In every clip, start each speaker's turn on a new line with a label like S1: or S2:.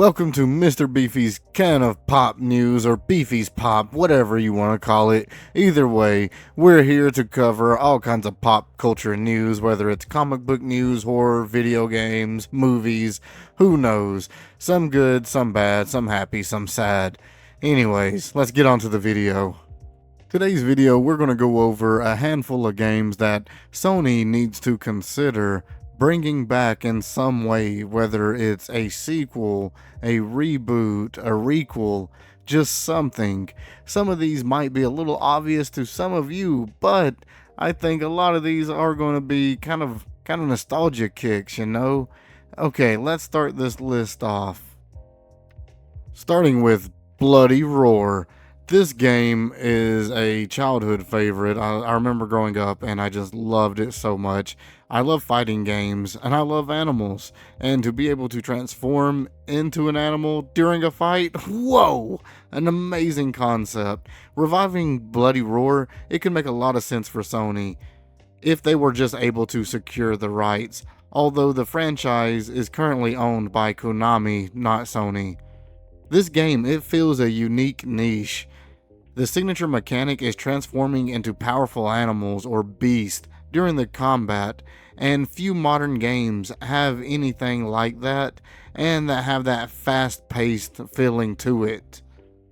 S1: Welcome to Mrbeefys Can of Pop News, or Beefy's Pop, whatever you want to call it. Either way, we're here to cover all kinds of pop culture news, whether it's comic book news, horror, video games, movies, who knows. Some good, some bad, some happy, some sad. Anyways, let's get on to the video. Today's video, we're going to go over a handful of games that Sony needs to consider bringing back in some way, whether it's a sequel, a reboot, a requel, just something. Some of these might be a little obvious to some of you, but I think a lot of these are going to be kind of nostalgia kicks, you know? Okay, let's start this list off. Starting with Bloody Roar. This game is a childhood favorite. I remember growing up and I just loved it so much. I love fighting games and I love animals. And to be able to transform into an animal during a fight, whoa, an amazing concept. Reviving Bloody Roar, it could make a lot of sense for Sony if they were just able to secure the rights. Although the franchise is currently owned by Konami, not Sony. This game, it fills a unique niche. The signature mechanic is transforming into powerful animals or beasts during the combat, and few modern games have anything like that, and that have that fast-paced feeling to it.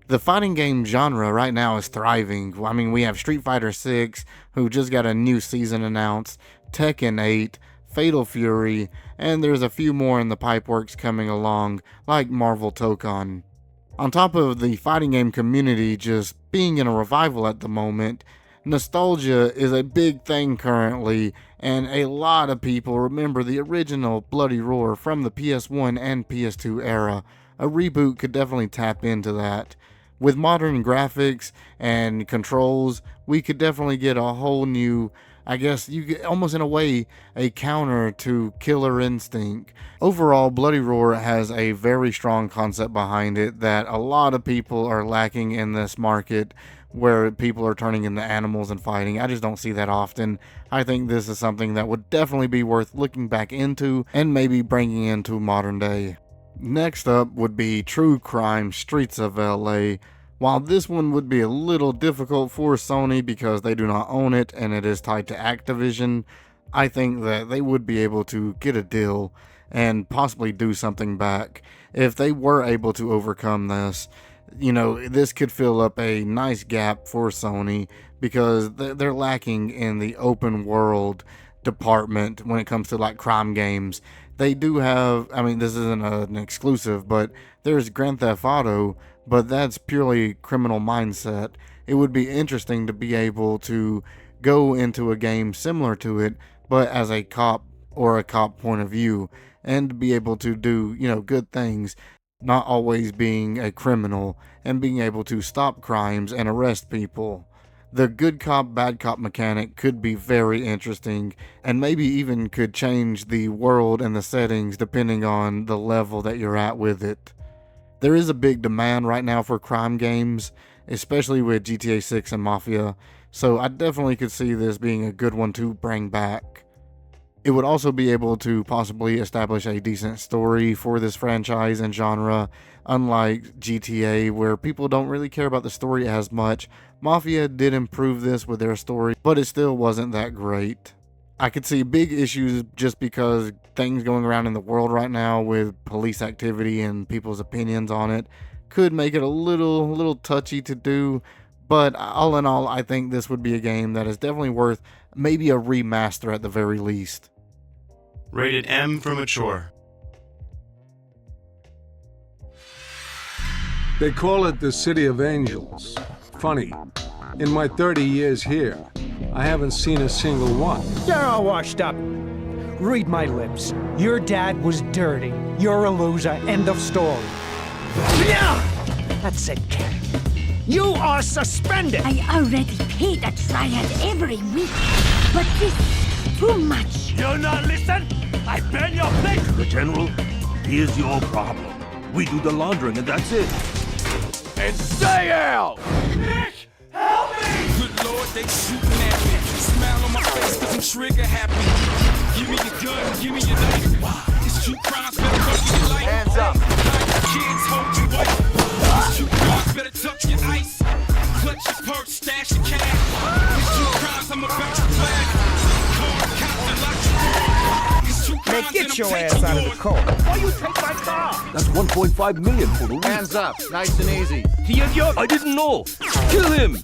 S1: The fighting game genre right now is thriving. I mean, we have Street Fighter 6, who just got a new season announced, Tekken 8, Fatal Fury, and there's a few more in the pipeworks coming along, like Marvel Tokon. On top of the fighting game community just being in a revival at the moment, nostalgia is a big thing currently, and a lot of people remember the original Bloody Roar from the PS1 and PS2 era. A reboot could definitely tap into that. With modern graphics and controls, we could definitely get a whole new, I guess you get almost in a way a counter to Killer Instinct. Overall, Bloody Roar has a very strong concept behind it that a lot of people are lacking in this market, where people are turning into animals and fighting. I just don't see that often. I think this is something that would definitely be worth looking back into and maybe bringing into modern day. Next up would be True Crime Streets of LA. While this one would be a little difficult for Sony because they do not own it and it is tied to Activision, I think that they would be able to get a deal and possibly do something back. If they were able to overcome this, you know, this could fill up a nice gap for Sony because they're lacking in the open world department when it comes to like crime games. They do have, I mean, this isn't an exclusive, but there's Grand Theft Auto, but that's purely criminal mindset. It would be interesting to be able to go into a game similar to it, but as a cop or a cop point of view, and to be able to do, you know, good things, not always being a criminal, and being able to stop crimes and arrest people. The good cop, bad cop mechanic could be very interesting, and maybe even could change the world and the settings depending on the level that you're at with it. There is a big demand right now for crime games, especially with GTA 6 and Mafia, so I definitely could see this being a good one to bring back. It would also be able to possibly establish a decent story for this franchise and genre, unlike GTA, where people don't really care about the story as much. Mafia did improve this with their story, but it still wasn't that great. I could see big issues just because things going around in the world right now with police activity and people's opinions on it could make it a little touchy to do. But all in all, I think this would be a game that is definitely worth maybe a remaster at the very least.
S2: Rated M for mature.
S3: They call it the City of Angels. Funny, in my 30 years here, I haven't seen a single one.
S4: You're all washed up. Read my lips. Your dad was dirty. You're a loser. End of story. Yeah! That's it, kid. You are suspended!
S5: I already paid a triad every week, but this is too much.
S6: You're not listening? I burn your place!
S7: The General, here's your problem. We do the laundering and that's it.
S6: And stay out!
S8: Nick, help me! Good Lord, they shooting at me. Smile on my face cause I'm trigger happy. Give me your gun, give me your knife. It's true crimes, better fuck your life.
S6: Hands up!
S8: kids, hold your wife. It's true crimes, better tuck your ice. Clutch your purse, stash your cash. It's true crimes, I'm about to flag. Call the cops and lock your door. It's true
S4: Man,
S8: crimes, and
S4: get
S8: I'm
S4: your
S8: taking
S4: ass out of the
S8: yours.
S4: car.
S6: Why you take my car?
S7: That's 1.5 million for the week.
S1: Hands up, nice and easy.
S7: I didn't know. Kill him.
S8: To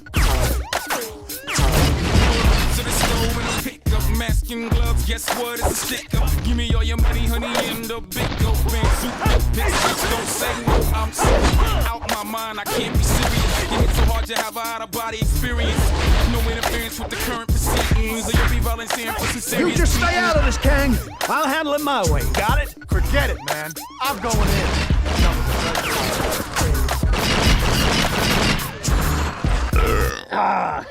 S8: the store in a pickup, mask and gloves, guess what? It's a stick up. Give me all your money, honey, and the big old fan suit. Bitch, don't say no, I'm so out my mind, I can't be serious. It hits so hard to have a out-of-body experience. No interference with the current proceedings. Or you'll be volunteering for some serious
S4: You just stay
S8: treatment.
S4: out of this, Kang. I'll handle it my way. Got it?
S1: Forget it, man. I'm going in.
S8: Oh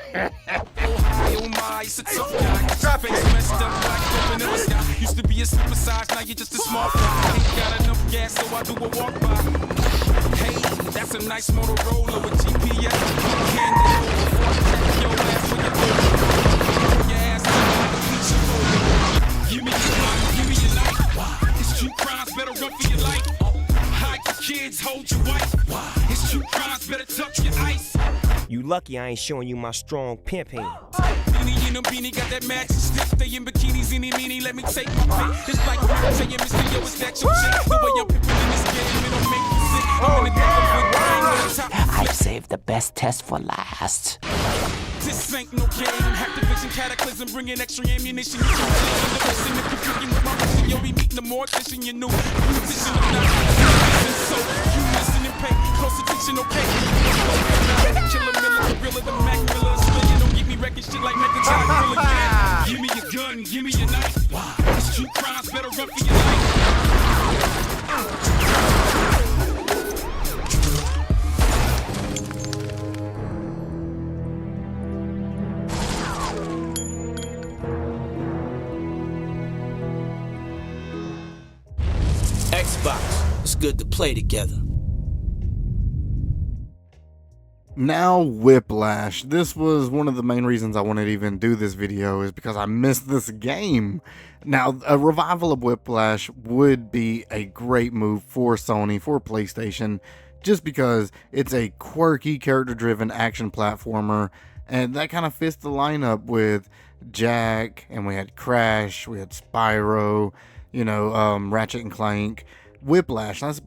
S8: my, it's a tough guy. Face messed up like open in the sky. Used to be a super size, now you're just a small fry. Ain't got enough gas, so I do a walk by. Hey, that's a nice Motorola with GPS. Hand it over before I crack your ass with your phone. Your ass like a pizza roll. Give me your life, give me your life. It's true crimes, better run for your life. Hide your kids, hold your wife. It's true crimes, better tuck your ice.
S9: You lucky I ain't showing you my strong pimp hand.
S8: Beanie in a beanie, got that magic stick. They in bikinis, any meanie, let me take my pick. It's like we're saying, Mr. Yo, is that your chick? The way I'm pimping in this game, it don't make me sick. I'm in the devil with brain on the top.
S10: I've saved the best test for last.
S8: This ain't no game. Activision, cataclysm, bringing extra ammunition. You can play the listen if you're picking with my mission. You'll be meeting the more edition, you know. Musician, I'm not listen, so you listen and pay close attention, okay? Killer Miller, gorilla, the Mac Miller. Still, you don't get me wrecking shit like Mecha Jack Miller. Yeah. Give me your gun, give me your knife. It's true crimes, better run for your life.
S10: Xbox, it's good to play together.
S1: Now, Whiplash. This was one of the main reasons I wanted to even do this video, is because I missed this game. Now, a revival of Whiplash would be a great move for Sony, for PlayStation, just because it's a quirky, character-driven action platformer, and that kind of fits the lineup with Jack, and we had Crash, we had Spyro, Ratchet and Clank. Whiplash, let's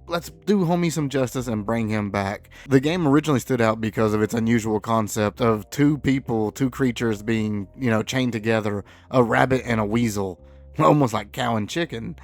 S1: do homie some justice and bring him back. The game originally stood out because of its unusual concept of two creatures being, chained together, a rabbit and a weasel, almost like cow and chicken,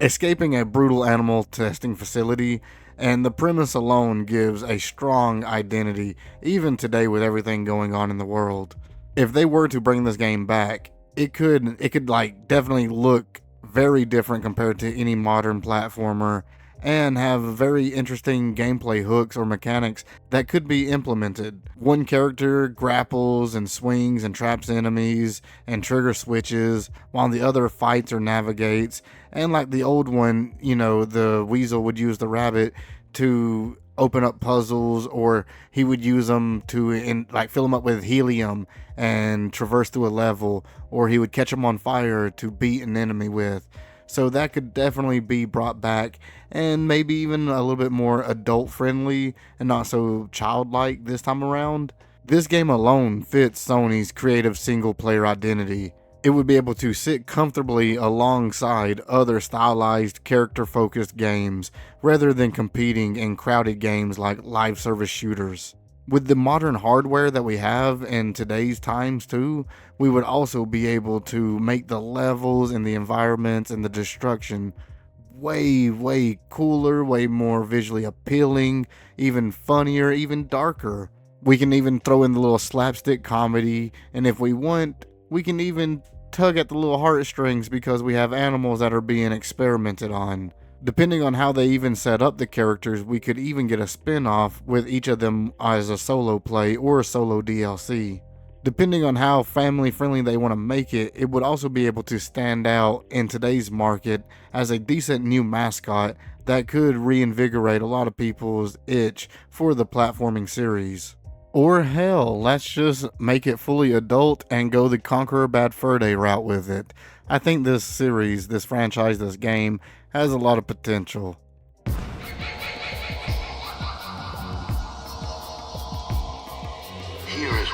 S1: escaping a brutal animal testing facility, and the premise alone gives a strong identity, even today with everything going on in the world. If they were to bring this game back, it could definitely look very different compared to any modern platformer, and have very interesting gameplay hooks or mechanics that could be implemented. One character grapples and swings and traps enemies and trigger switches, while the other fights or navigates. And like the old one, the weasel would use the rabbit to open up puzzles, or he would use them to fill them up with helium and traverse through a level, or he would catch them on fire to beat an enemy with. So that could definitely be brought back, and maybe even a little bit more adult friendly and not so childlike this time around. This game alone fits Sony's creative single player identity. It would be able to sit comfortably alongside other stylized, character-focused games, rather than competing in crowded games like live service shooters. With the modern hardware that we have in today's times too, we would also be able to make the levels and the environments and the destruction way cooler, way more visually appealing, even funnier, even darker. We can even throw in the little slapstick comedy, and if we want, we can even tug at the little heartstrings because we have animals that are being experimented on. Depending on how they even set up the characters, we could even get a spin-off with each of them as a solo play or a solo DLC. Depending on how family friendly they want to make it, it would also be able to stand out in today's market as a decent new mascot that could reinvigorate a lot of people's itch for the platforming series. Or hell, let's just make it fully adult and go the Conqueror Bad Fur Day route with it. I think this series, this franchise, this game has a lot of potential.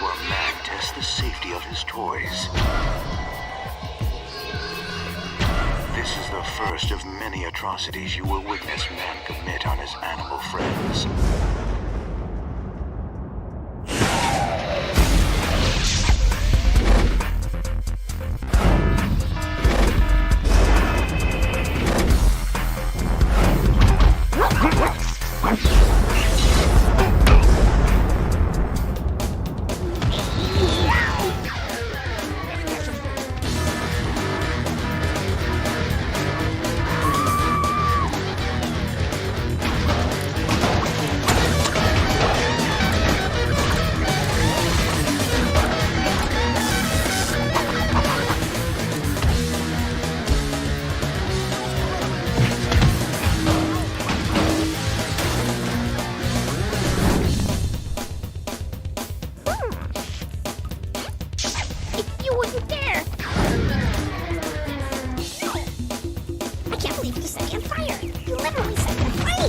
S11: where man tests the safety of his toys. This is the first of many atrocities you will witness man commit on his animal friends.
S5: You wouldn't dare! I can't believe you set me on fire! You literally set me on fire!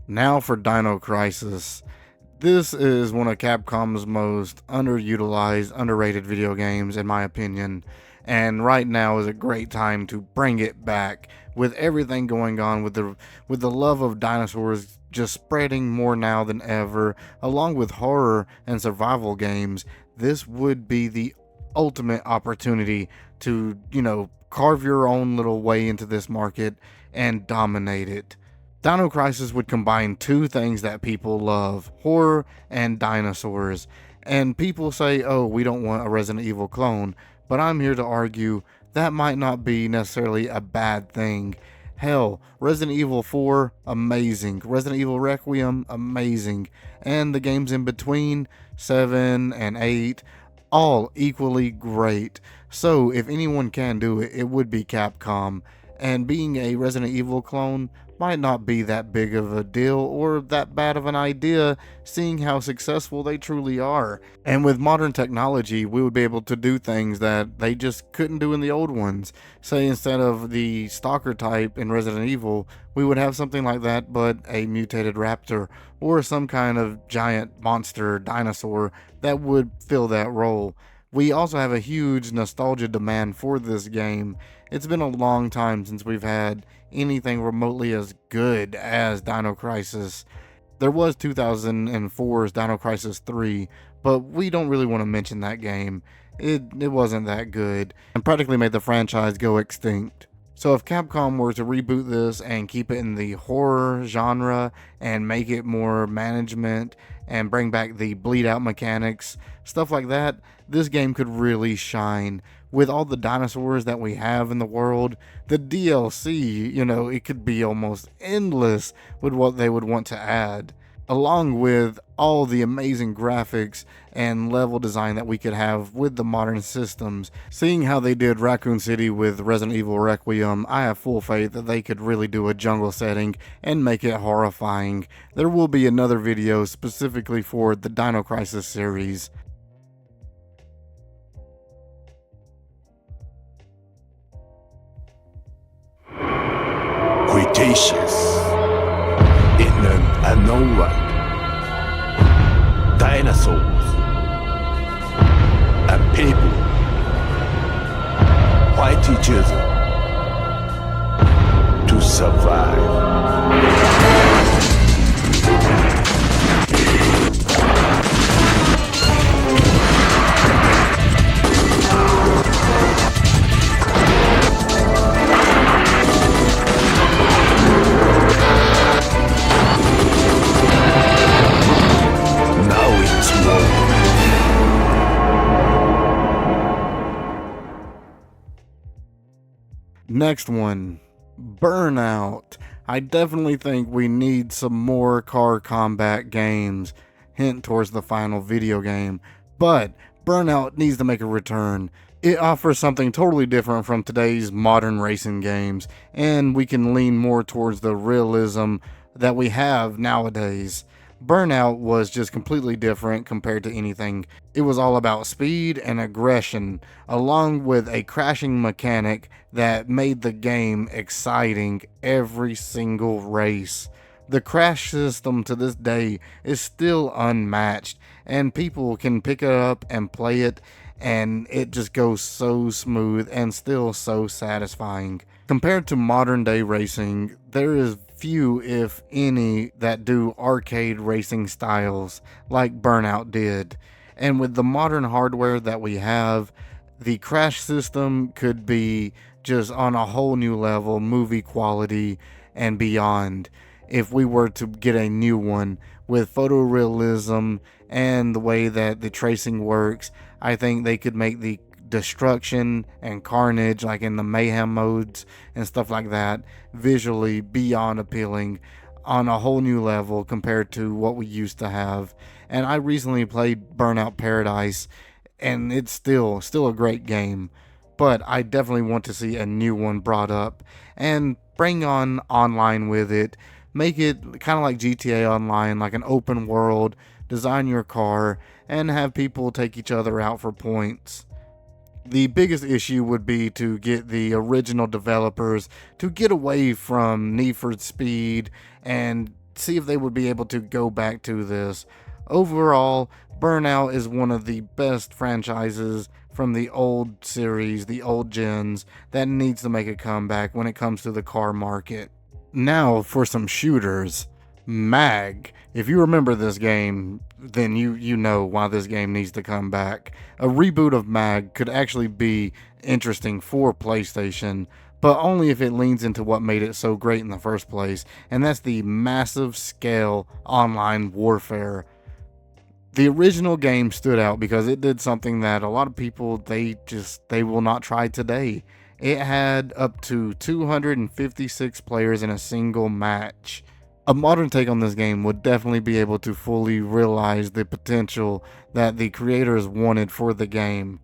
S1: Now for Dino Crisis. This is one of Capcom's most underutilized, underrated video games in my opinion, and right now is a great time to bring it back with everything going on with the love of dinosaurs just spreading more now than ever, along with horror and survival games. This would be the ultimate opportunity to, carve your own little way into this market and dominate it. Dino Crisis would combine two things that people love, horror and dinosaurs. And people say, oh, we don't want a Resident Evil clone, but I'm here to argue that might not be necessarily a bad thing. Hell, Resident Evil 4, amazing. Resident Evil Requiem, amazing. And the games in between, 7 and 8, all equally great. So if anyone can do it, it would be Capcom. And being a Resident Evil clone might not be that big of a deal or that bad of an idea, seeing how successful they truly are. And with modern technology, we would be able to do things that they just couldn't do in the old ones. Say instead of the stalker type in Resident Evil, we would have something like that, but a mutated raptor or some kind of giant monster dinosaur that would fill that role. We also have a huge nostalgia demand for this game. It's been a long time since we've had anything remotely as good as Dino Crisis. There was 2004's Dino Crisis 3, but we don't really want to mention that game. It wasn't that good and practically made the franchise go extinct. So if Capcom were to reboot this and keep it in the horror genre and make it more management and bring back the bleed out mechanics, stuff like that, this game could really shine. With all the dinosaurs that we have in the world, the DLC, it could be almost endless with what they would want to add. Along with all the amazing graphics and level design that we could have with the modern systems. Seeing how they did Raccoon City with Resident Evil Requiem, I have full faith that they could really do a jungle setting and make it horrifying. There will be another video specifically for the Dino Crisis series.
S7: Cretaceous. In an unknown land, dinosaurs and people fight each other to survive.
S1: Next one, Burnout. I definitely think we need some more car combat games. Hint towards the final video game. But Burnout needs to make a return. It offers something totally different from today's modern racing games, and we can lean more towards the realism that we have nowadays. Burnout was just completely different compared to anything. It was all about speed and aggression, along with a crashing mechanic that made the game exciting every single race. The crash system to this day is still unmatched, and people can pick it up and play it, and it just goes so smooth and still so satisfying. Compared to modern day racing, there is few, if any, that do arcade racing styles like Burnout did. And with the modern hardware that we have, the crash system could be just on a whole new level, movie quality and beyond, if we were to get a new one with photorealism and the way that the tracing works. I think they could make the destruction and carnage, like in the mayhem modes and stuff like that, visually beyond appealing on a whole new level compared to what we used to have. And I recently played Burnout Paradise, and it's still a great game, but I definitely want to see a new one brought up and bring on online with it. Make it kind of like GTA Online, like an open world, design your car, and have people take each other out for points. The biggest issue would be to get the original developers to get away from Need for Speed and see if they would be able to go back to this. Overall, Burnout is one of the best franchises from the old series, the old gens, that needs to make a comeback when it comes to the car market. Now for some shooters. m.a.g. If you remember this game, then you know why this game needs to come back. A reboot of m.a.g. could actually be interesting for PlayStation, but only if it leans into what made it so great in the first place, and that's the massive scale online warfare. The original game stood out because it did something that a lot of people, they will not try today. It had up to 256 players in a single match. A modern take on this game would definitely be able to fully realize the potential that the creators wanted for the game.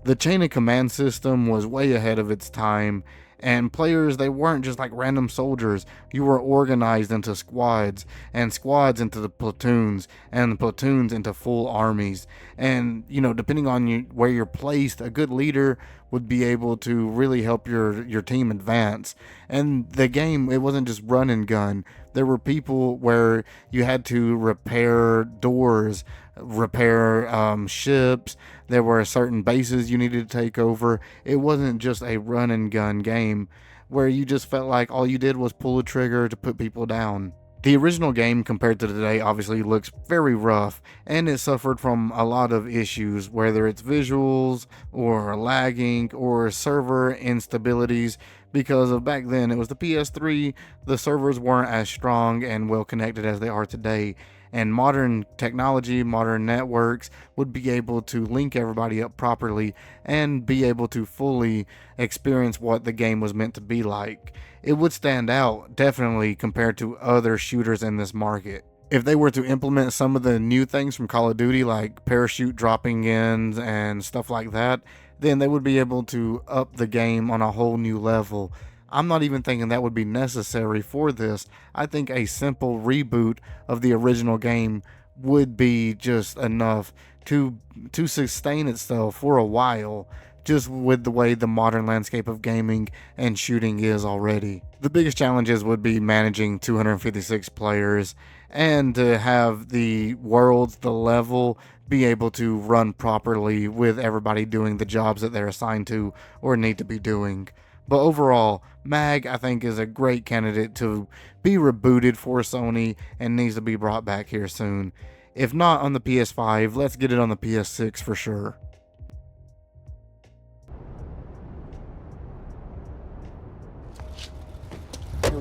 S1: The chain of command system was way ahead of its time, and players, they weren't just like random soldiers. You were organized into squads, and squads into the platoons, and the platoons into full armies. And, depending on where you're placed, a good leader would be able to really help your team advance. And the game, it wasn't just run and gun. There were people where you had to repair doors, repair ships. There were certain bases you needed to take over. It wasn't just a run and gun game where you just felt like all you did was pull a trigger to put people down. The original game compared to today obviously looks very rough, and it suffered from a lot of issues, whether it's visuals or lagging or server instabilities, because of back then it was the PS3, the servers weren't as strong and well connected as they are today. And modern technology, modern networks would be able to link everybody up properly and be able to fully experience what the game was meant to be like. It would stand out, definitely, compared to other shooters in this market. If they were to implement some of the new things from Call of Duty, like parachute dropping in and stuff like that, then they would be able to up the game on a whole new level. I'm not even thinking that would be necessary for this. I think a simple reboot of the original game would be just enough to sustain itself for a while, just with the way the modern landscape of gaming and shooting is already. The biggest challenges would be managing 256 players and to have the worlds, the level, be able to run properly with everybody doing the jobs that they're assigned to or need to be doing. But overall, m.a.g. I think is a great candidate to be rebooted for Sony and needs to be brought back here soon. If not on the PS5, let's get it on the PS6 for sure.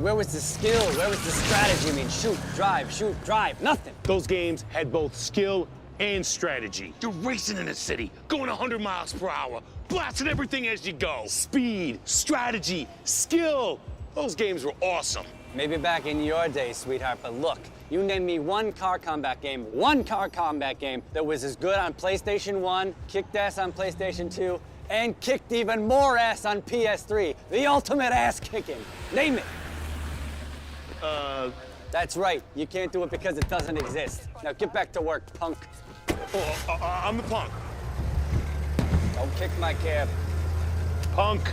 S12: Where was the skill? Where was the strategy? I mean, shoot, drive, nothing.
S6: Those games had both skill and strategy. You're racing in a city, going 100 miles per hour, blasting everything as you go. Speed, strategy, skill. Those games were awesome.
S12: Maybe back in your day, sweetheart, but look, you name me one car combat game that was as good on PlayStation 1, kicked ass on PlayStation 2, And kicked even more ass on PS3. The ultimate ass kicking. Name it. That's right. You can't do it because it doesn't exist. Now get back to work, punk.
S6: I'm the punk.
S12: Don't kick my cab.
S6: Punk.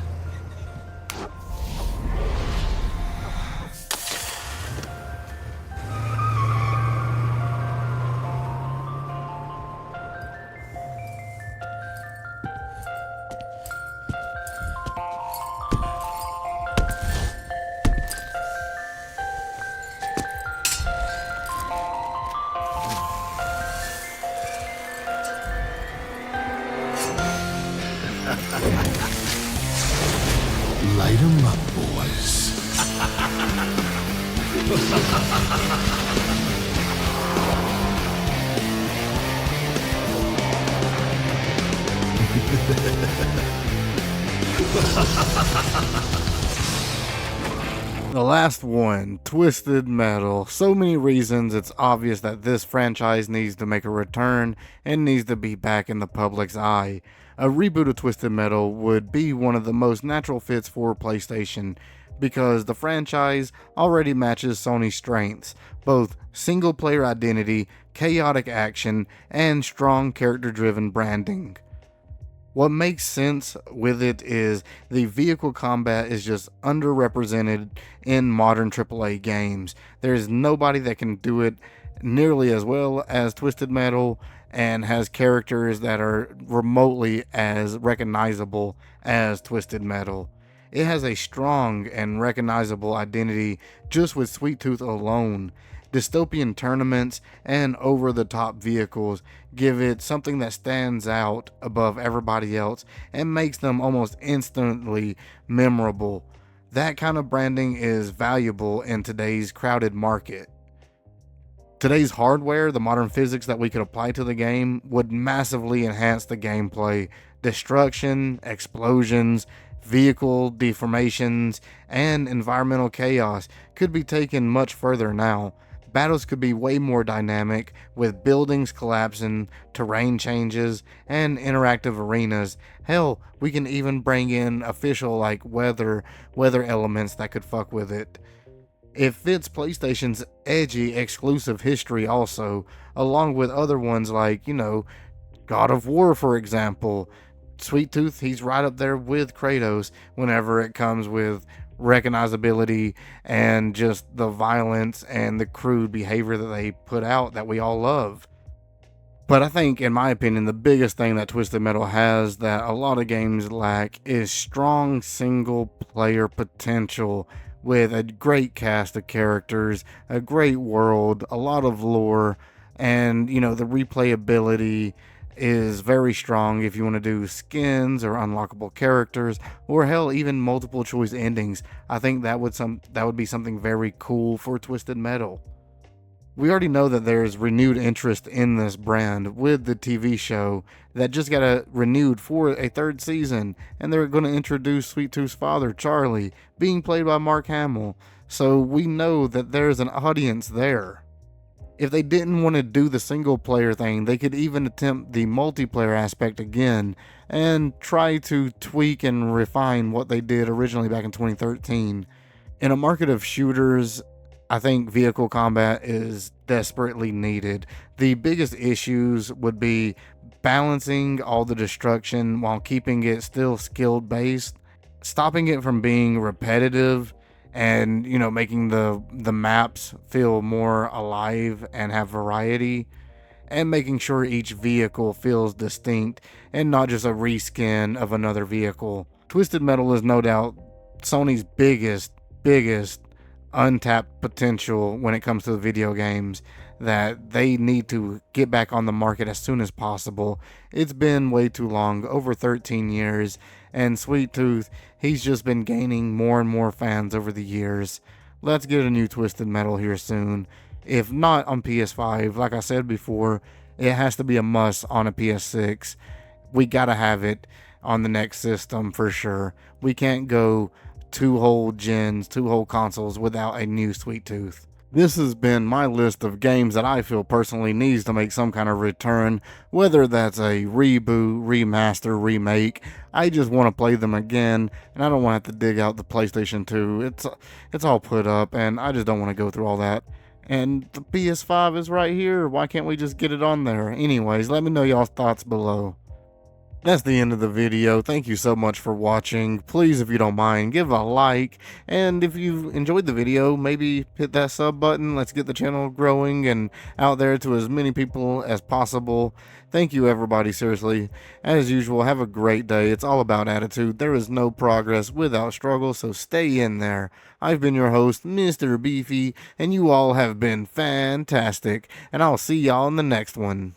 S13: Light 'em up, boys.
S1: The last one, Twisted Metal. So many reasons it's obvious that this franchise needs to make a return and needs to be back in the public's eye. A reboot of Twisted Metal would be one of the most natural fits for PlayStation because the franchise already matches Sony's strengths, both single-player identity, chaotic action, and strong character-driven branding. What makes sense with it is the vehicle combat is just underrepresented in modern AAA games. There's nobody that can do it nearly as well as Twisted Metal and has characters that are remotely as recognizable as Twisted Metal. It has a strong and recognizable identity just with Sweet Tooth alone. Dystopian tournaments and over-the-top vehicles give it something that stands out above everybody else and makes them almost instantly memorable. That kind of branding is valuable in today's crowded market. Today's hardware, the modern physics that we could apply to the game, would massively enhance the gameplay. Destruction, explosions, vehicle deformations, and environmental chaos could be taken much further now. Battles could be way more dynamic, with buildings collapsing, terrain changes, and interactive arenas. Hell, we can even bring in official like weather elements that could fuck with it. It fits PlayStation's edgy exclusive history also, along with other ones like, God of War, for example. Sweet Tooth, he's right up there with Kratos whenever it comes with recognizability and just the violence and the crude behavior that they put out that we all love. But I think, in my opinion, the biggest thing that Twisted Metal has that a lot of games lack is strong single player potential with a great cast of characters, a great world, a lot of lore, and the replayability is very strong if you want to do skins or unlockable characters, or hell, even multiple choice endings. I think that would be something very cool for Twisted Metal. We already know that there's renewed interest in this brand with the TV show that just got renewed for a third season, and they're going to introduce Sweet Tooth's father, Charlie, being played by Mark Hamill. So we know that there's an audience there. If they didn't want to do the single player thing, they could even attempt the multiplayer aspect again and try to tweak and refine what they did originally back in 2013. In a market of shooters, I think vehicle combat is desperately needed. The biggest issues would be balancing all the destruction while keeping it still skill based, stopping it from being repetitive, and making the maps feel more alive and have variety, and making sure each vehicle feels distinct and not just a reskin of another vehicle. Twisted Metal is no doubt Sony's biggest untapped potential when it comes to the video games that they need to get back on the market as soon as possible. It's been way too long, over 13 years, and Sweet Tooth, he's just been gaining more and more fans over the years. Let's get a new Twisted Metal here soon. If not on PS5, like I said before, it has to be a must on a PS6. We gotta have it on the next system for sure. We can't go two whole consoles without a new Sweet Tooth. This has been my list of games that I feel personally needs to make some kind of return, whether that's a reboot, remaster, remake. I just want to play them again, and I don't want to have to dig out the PlayStation 2. It's all put up, and I just don't want to go through all that. And the PS5 is right here. Why can't we just get it on there? Anyways, let me know y'all's thoughts below. That's the end of the video. Thank you so much for watching. Please, if you don't mind, give a like. And if you enjoyed the video, maybe hit that sub button. Let's get the channel growing and out there to as many people as possible. Thank you, everybody. Seriously. As usual, have a great day. It's all about attitude. There is no progress without struggle, so stay in there. I've been your host, Mr. Beefy, and you all have been fantastic. And I'll see y'all in the next one.